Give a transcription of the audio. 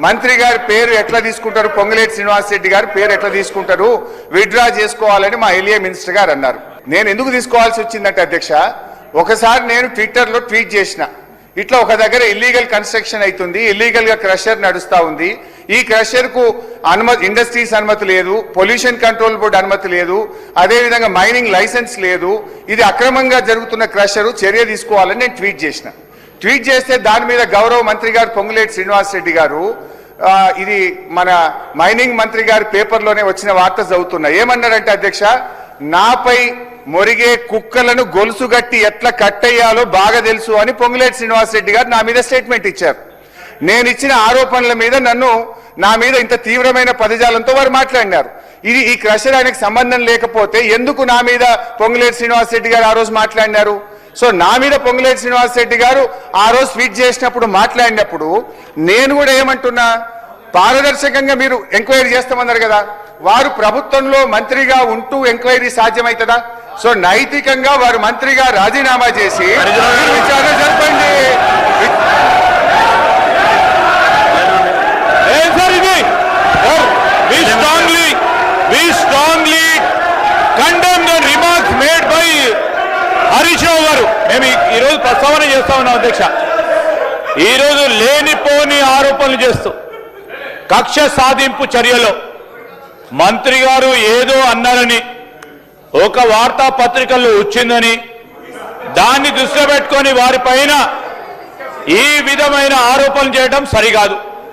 మంత్రి గారి పేరు ఎట్లా తీసుకుంటారు, పొంగులేటి శ్రీనివాస్ రెడ్డి గారి పేరు ఎట్లా తీసుకుంటారు, విత్డ్రా చేసుకోవాలని మా ఎల్ఏ మినిస్టర్ గారు అన్నారు. నేను ఎందుకు తీసుకోవాల్సి వచ్చిందంటే అధ్యక్ష, ఒకసారి నేను ట్విట్టర్లో ట్వీట్ చేసిన, ఇట్లా ఒక దగ్గర ఇల్లీగల్ కన్స్ట్రక్షన్ అవుతుంది, ఇల్లీగల్ గా క్రషర్ నడుస్తా ఉంది, ఈ క్రషర్ కు అనుమతి, ఇండస్ట్రీస్ అనుమతి లేదు, పొల్యూషన్ కంట్రోల్ బోర్డు అనుమతి లేదు, అదేవిధంగా మైనింగ్ లైసెన్స్ లేదు, ఇది అక్రమంగా జరుగుతున్న క్రషరు, చర్య తీసుకోవాలని నేను ట్వీట్ చేసిన. ట్వీట్ చేస్తే దాని మీద గౌరవ మంత్రి గారు పొంగులేటి శ్రీనివాస్ రెడ్డి గారు, ఇది మన మైనింగ్ మంత్రి గారి పేపర్లోనే వచ్చిన వార్త చదువుతున్నా, ఏమన్నారంటే అధ్యక్ష, నాపై మొరిగే కుక్కలను గొలుసుగట్టి ఎట్లా కట్టేయాలో బాగా తెలుసు అని పొంగులేటి శ్రీనివాస్ రెడ్డి గారు నా మీద స్టేట్మెంట్ ఇచ్చారు. నేను ఇచ్చిన ఆరోపణల మీద నా మీద ఇంత తీవ్రమైన పదజాలంతో వారు మాట్లాడినారు. ఈ క్రషర్ ఆయనకు సంబంధం లేకపోతే ఎందుకు నా మీద పొంగులేటి శ్రీనివాస్ రెడ్డి గారు ఆ రోజు మాట్లాడినారు? సో నా మీద పొంగులేటి శ్రీనివాస్ రెడ్డి గారు ఆ రోజు ట్వీట్ చేసినప్పుడు మాట్లాడినప్పుడు నేను కూడా ఏమంటున్నా, పారదర్శకంగా మీరు ఎంక్వైరీ చేస్తామన్నారు కదా, వారు ప్రభుత్వంలో మంత్రిగా ఉంటూ ఎంక్వైరీ సాధ్యమవుతుందా? సో నైతికంగా వారు మంత్రిగా రాజీనామా చేసి విచారణ జరపండి. హరీష్ రావు గారు, మేము ఈరోజు ప్రస్తావన చేస్తా ఉన్నాం అధ్యక్ష. ఈరోజు లేనిపోని ఆరోపణలు చేస్తూ కక్ష సాధింపు చర్యలో మంత్రి గారు ఏదో అన్నారని ఒక వార్తాపత్రికల్లో వచ్చిందని దాన్ని దృష్టిలో పెట్టుకొని వారిపైన ఈ విధమైన ఆరోపణలు చేయడం సరికాదు.